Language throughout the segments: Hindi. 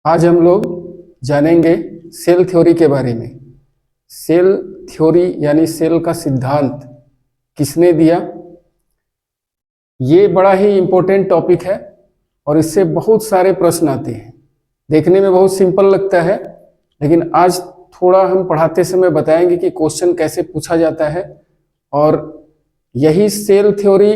आज हम लोग जानेंगे सेल थ्योरी के बारे में। सेल थ्योरी यानी सेल का सिद्धांत किसने दिया, ये बड़ा ही इम्पोर्टेंट टॉपिक है और इससे बहुत सारे प्रश्न आते हैं। देखने में बहुत सिंपल लगता है, लेकिन आज थोड़ा हम पढ़ाते समय बताएंगे कि क्वेश्चन कैसे पूछा जाता है। और यही सेल थ्योरी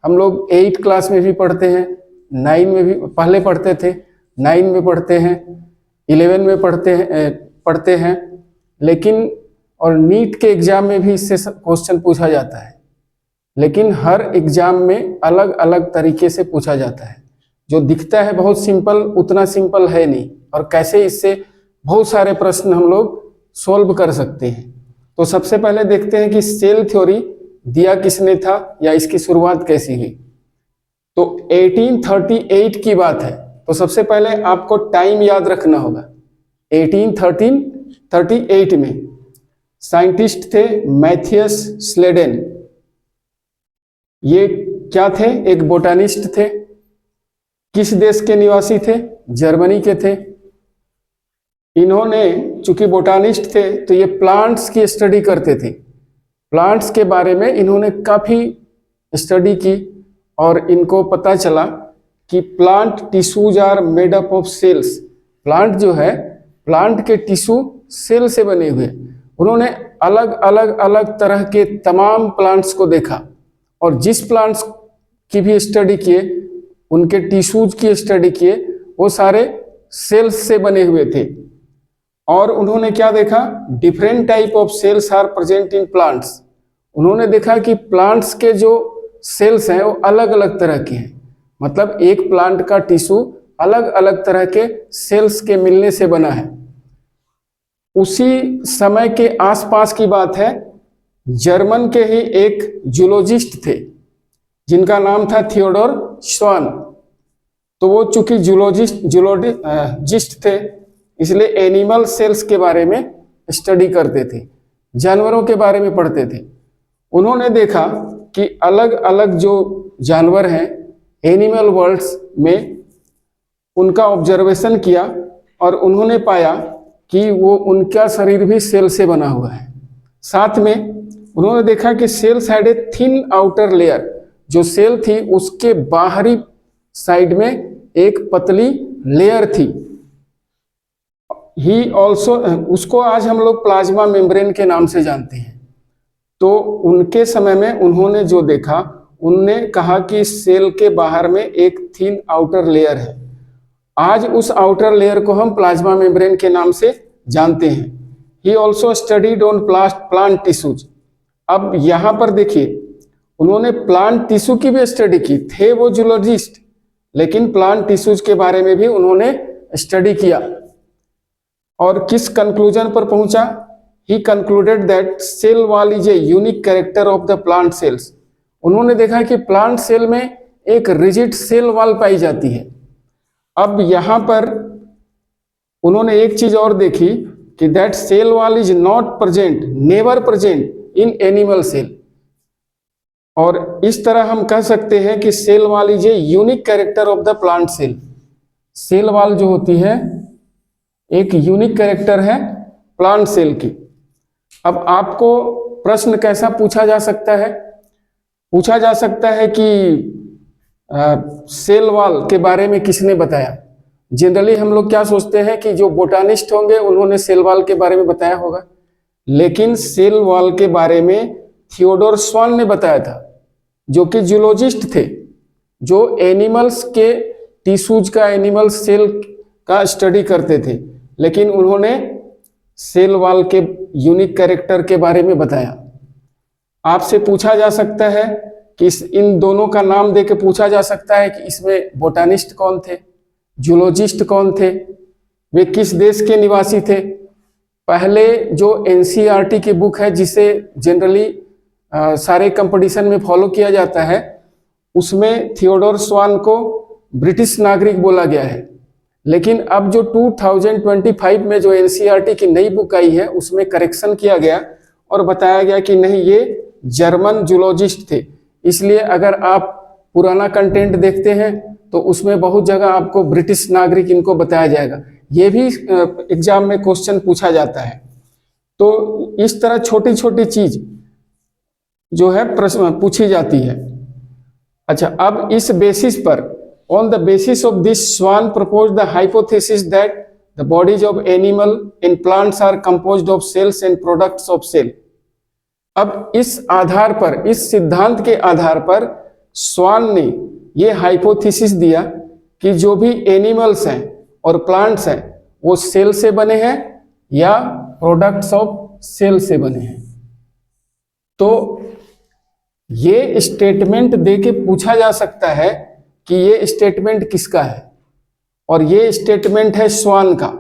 हम लोग 8 क्लास में भी पढ़ते हैं, 9 में भी पहले पढ़ते थे, 9 में पढ़ते हैं, 11 में पढ़ते हैं, लेकिन और नीट के एग्जाम में भी इससे क्वेश्चन पूछा जाता है। लेकिन हर एग्जाम में अलग अलग तरीके से पूछा जाता है। जो दिखता है बहुत सिंपल, उतना सिंपल है नहीं, और कैसे इससे बहुत सारे प्रश्न हम लोग सॉल्व कर सकते हैं। तो सबसे पहले देखते हैं कि सेल थ्योरी दिया किसने था या इसकी शुरुआत कैसी हुई। तो 1838 की बात है। तो सबसे पहले आपको टाइम याद रखना होगा। 1838 में साइंटिस्ट थे मैथियस स्लेडेन। ये क्या थे? एक बोटानिस्ट थे। किस देश के निवासी थे? जर्मनी के थे। इन्होंने चूंकि बोटानिस्ट थे तो ये प्लांट्स की स्टडी करते थे। प्लांट्स के बारे में इन्होंने काफी स्टडी की और इनको पता चला कि plant tissues are made up of cells. Plant जो है, प्लांट के टिश्यू सेल से बने हुए। उन्होंने अलग तरह के तमाम प्लांट्स को देखा और जिस प्लांट्स की भी स्टडी किए, उनके टिश्यूज की स्टडी किए, वो सारे सेल्स से बने हुए थे। और उन्होंने क्या देखा? Different type of cells are present in plants. उन्होंने देखा कि प्लांट्स के जो सेल्स हैं वो अलग अलग तरह के हैं। मतलब एक प्लांट का टिश्यू अलग अलग तरह के सेल्स के मिलने से बना है। उसी समय के आसपास की बात है, जर्मन के ही एक जूलॉजिस्ट थे जिनका नाम था थियोडोर श्वान। तो वो चूंकि जूलॉजिस्ट थे, इसलिए एनिमल सेल्स के बारे में स्टडी करते थे, जानवरों के बारे में पढ़ते थे। उन्होंने देखा कि अलग अलग जो जानवर हैं एनिमल वर्ल्ड्स में, उनका ऑब्जर्वेशन किया और उन्होंने पाया कि वो उनका शरीर भी सेल से बना हुआ है। साथ में उन्होंने देखा कि cells had a thin outer layer. जो सेल थी उसके बाहरी साइड में एक पतली लेयर थी। ही ऑल्सो, उसको आज हम लोग प्लाज्मा मेम्ब्रेन के नाम से जानते हैं। तो उनके समय में उन्होंने जो देखा, उनने कहा कि सेल के बाहर में एक थिन आउटर लेयर है। आज उस आउटर लेयर को हम प्लाज्मा मेम्ब्रेन के नाम से जानते हैं। He also studied on plant tissues. अब यहाँ पर देखिए, उन्होंने प्लांट टिश्यू की भी स्टडी की। थे वो जूलॉजिस्ट, लेकिन प्लांट टिश्यूज के बारे में भी उन्होंने स्टडी किया। और किस कंक्लूजन पर पहुंचा? He concluded that cell wall is a unique character of the plant cells. उन्होंने देखा कि प्लांट सेल में एक रिजिड सेल वॉल पाई जाती है। अब यहां पर उन्होंने एक चीज और देखी कि that cell wall is not present, never present in animal cell. और इस तरह हम कह सकते हैं कि cell wall is a unique character of the plant cell. Cell wall जो होती है एक यूनिक कैरेक्टर है प्लांट सेल की। अब आपको प्रश्न कैसा पूछा जा सकता है? पूछा जा सकता है कि सेल वॉल के बारे में किसने बताया? जनरली हम लोग क्या सोचते हैं कि जो बोटानिस्ट होंगे उन्होंने सेल वॉल के बारे में बताया होगा, लेकिन सेल वॉल के बारे में थियोडोर श्वान ने बताया था, जो कि जूलॉजिस्ट थे, जो एनिमल्स के टिश्यूज का, एनिमल सेल का स्टडी करते थे। लेकिन उन्होंने सेल वॉल के यूनिक कैरेक्टर के बारे में बताया। आपसे पूछा जा सकता है कि इन दोनों का नाम देके पूछा जा सकता है कि इसमें बोटानिस्ट कौन थे, जूलॉजिस्ट कौन थे, वे किस देश के निवासी थे। पहले जो एनसीईआरटी की बुक है, जिसे जनरली सारे कंपटीशन में फॉलो किया जाता है, उसमें थियोडोर श्वान को ब्रिटिश नागरिक बोला गया है। लेकिन अब जो 2025 में जो एनसीईआरटी की नई बुक आई है, उसमें करेक्शन किया गया और बताया गया कि नहीं, ये जर्मन जूलॉजिस्ट थे। इसलिए अगर आप पुराना कंटेंट देखते हैं तो उसमें बहुत जगह आपको ब्रिटिश नागरिक इनको बताया जाएगा। ये भी एग्जाम में क्वेश्चन पूछा जाता है। तो इस तरह छोटी छोटी चीज जो है प्रश्न पूछी जाती है। अच्छा, अब इस बेसिस पर, on the basis of this Schwann propose the hypothesis that the bodies of animal in plants are composed of cells and products of cell. अब इस आधार पर, इस सिद्धांत के आधार पर स्वान ने ये हाइपोथेसिस दिया कि जो भी एनिमल्स हैं और प्लांट्स हैं वो सेल से बने हैं या प्रोडक्ट्स ऑफ सेल से बने हैं। तो ये स्टेटमेंट देके पूछा जा सकता है कि ये स्टेटमेंट किसका है, और ये स्टेटमेंट है स्वान का,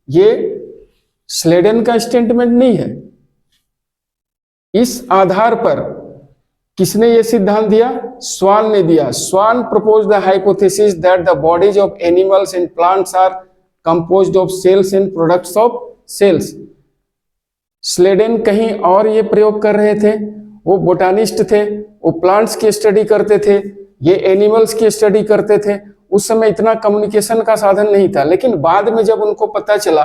ये स्लेडन का स्टेटमेंट नहीं है। इस आधार पर किसने ये सिद्धांत दिया? स्वान ने दिया। Schwann propose the hypothesis that the bodies of animals and plants are composed of cells and products of cells. Schleiden कहीं और ये प्रयोग कर रहे थे, वो बोटानिस्ट थे, वो प्लांट्स की स्टडी करते थे, ये एनिमल्स की स्टडी करते थे। उस समय इतना कम्युनिकेशन का साधन नहीं था, लेकिन बाद में जब उनको पता चला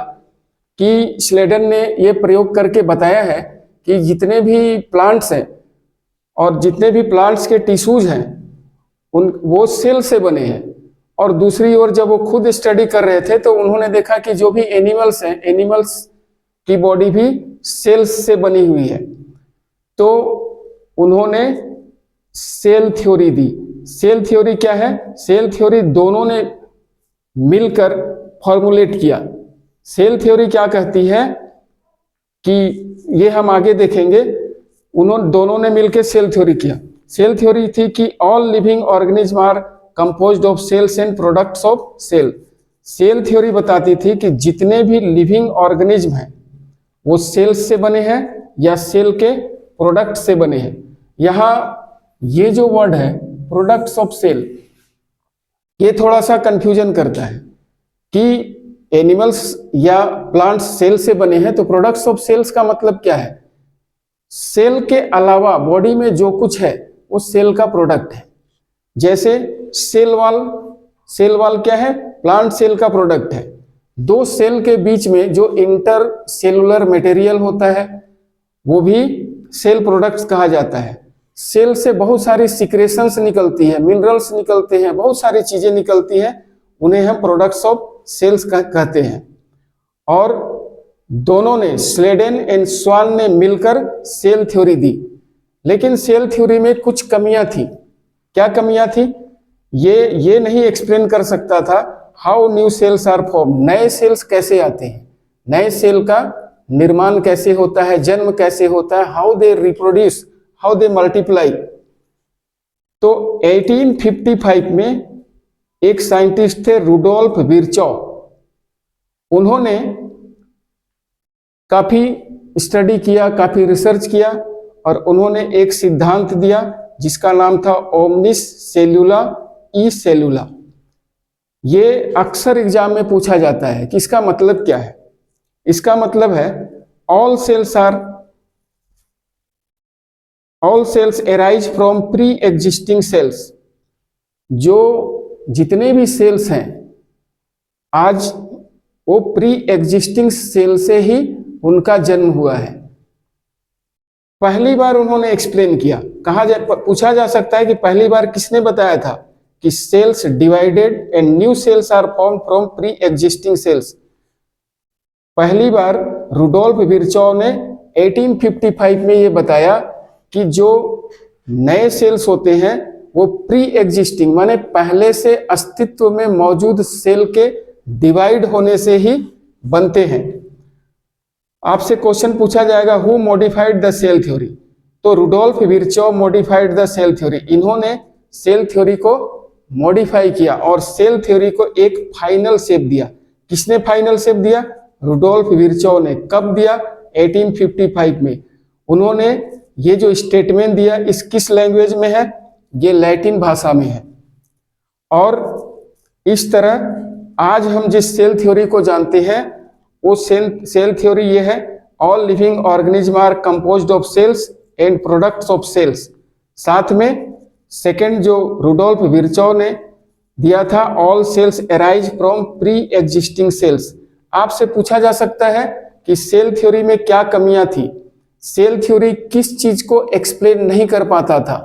कि स्लेडन ने ये प्रयोग करके बताया है कि जितने भी प्लांट्स हैं और जितने भी प्लांट्स के टिश्यूज हैं वो सेल से बने हैं, और दूसरी ओर जब वो खुद स्टडी कर रहे थे तो उन्होंने देखा कि जो भी एनिमल्स हैं, एनिमल्स की बॉडी भी सेल्स से बनी हुई है। तो उन्होंने सेल थ्योरी दी। सेल थ्योरी क्या है? सेल थ्योरी दोनों ने मिलकर फॉर्मुलेट किया। सेल थ्योरी क्या कहती है कि ये हम आगे देखेंगे, दोनों ने मिलकर सेल थ्योरी किया। सेल थ्योरी थी कि all living organism are composed of cells and products of cell. Cell theory बताती थी कि जितने भी लिविंग ऑर्गेनिज्म हैं वो सेल्स से बने हैं या सेल के प्रोडक्ट से बने हैं। यहाँ ये जो वर्ड है प्रोडक्ट्स ऑफ सेल, ये थोड़ा सा कंफ्यूजन करता है कि एनिमल्स या प्लांट्स सेल से बने हैं, तो प्रोडक्ट्स ऑफ सेल्स का मतलब क्या है? सेल के अलावा बॉडी में जो कुछ है वो सेल का प्रोडक्ट है। जैसे सेल वॉल क्या है? प्लांट सेल का प्रोडक्ट है। दो सेल के बीच में जो इंटर सेलुलर मटेरियल होता है वो भी सेल प्रोडक्ट्स कहा जाता है। सेल से बहुत सारी सिक्रेशंस निकलती है, मिनरल्स निकलते हैं, बहुत सारी चीजें निकलती हैं, उन्हें हम प्रोडक्ट्स ऑफ सेल्स कहते हैं। और दोनों ने, स्लेडन एंड स्वान ने मिलकर सेल थ्योरी दी। लेकिन सेल थ्योरी में कुछ कमियां थी। क्या कमियां थी? ये नहीं एक्सप्लेन कर सकता था how new cells are form, नए सेल्स कैसे आते हैं, नए सेल का निर्माण कैसे होता है, जन्म कैसे होता है, how they reproduce, how they multiply. तो 1855 में एक साइंटिस्ट थे रुडोल्फ विर्चॉ, उन्होंने काफी स्टडी किया, काफी रिसर्च किया, और उन्होंने एक सिद्धांत दिया जिसका नाम था ओमनिस सेल्यूला ई सेल्यूला। ये अक्सर एग्जाम में पूछा जाता है कि इसका मतलब क्या है। इसका मतलब है all cells arise from pre existing cells. जो जितने भी सेल्स हैं आज वो प्री एग्जिस्टिंग सेल से ही उनका जन्म हुआ है। पहली बार उन्होंने एक्सप्लेन किया। पूछा जा सकता है कि पहली बार किसने बताया था कि cells divided and new cells are form from pre existing cells. पहली बार रुडोल्फ विर्चॉ ने 1855 में ये बताया कि जो नए सेल्स होते हैं वो प्री एग्जिस्टिंग माने पहले से अस्तित्व में मौजूद सेल के डिवाइड होने से ही बनते हैं। आपसे क्वेश्चन पूछा जाएगा who modified the cell theory, तो Rudolf Virchow modified the cell theory. इन्होंने सेल थ्योरी को मॉडिफाई किया और सेल थ्योरी को एक फाइनल शेप दिया। किसने फाइनल शेप दिया? रुडोल्फ विर्चॉ ने। कब दिया? 1855 में। उन्होंने ये जो स्टेटमेंट दिया इस किस लैंग्वेज में है? ये लैटिन भाषा में है। और इस तरह आज हम जिस सेल थ्योरी को जानते हैं वो सेल थ्योरी ये है, all living organism are composed of cells and products of cells. साथ में सेकेंड जो रुडोल्फ विर्चॉ ने दिया था, all cells arise from pre existing cells. आपसे पूछा जा सकता है कि सेल थ्योरी में क्या कमियां थी, सेल थ्योरी किस चीज को एक्सप्लेन नहीं कर पाता था।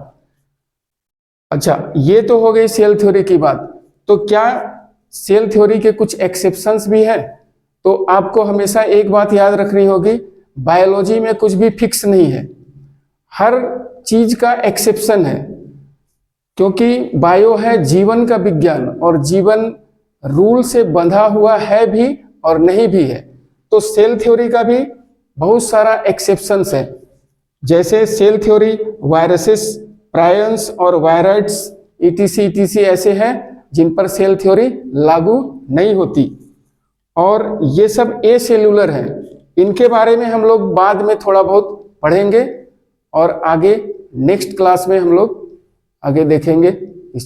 अच्छा, ये तो हो गई सेल थ्योरी की बात। तो क्या सेल थ्योरी के कुछ एक्सेप्शंस भी हैं? तो आपको हमेशा एक बात याद रखनी होगी, बायोलॉजी में कुछ भी फिक्स नहीं है, हर चीज का एक्सेप्शन है, क्योंकि बायो है जीवन का विज्ञान और जीवन रूल से बंधा हुआ है भी और नहीं भी है। तो सेल थ्योरी का भी बहुत सारा एक्सेप्शंस है, जैसे सेल थ्योरी वायरसेस, प्रायंस और वायरस ईटीसी ऐसे हैं जिन पर सेल थ्योरी लागू नहीं होती, और ये सब ए सेल्यूलर हैं। इनके बारे में हम लोग बाद में थोड़ा बहुत पढ़ेंगे और आगे नेक्स्ट क्लास में हम लोग आगे देखेंगे।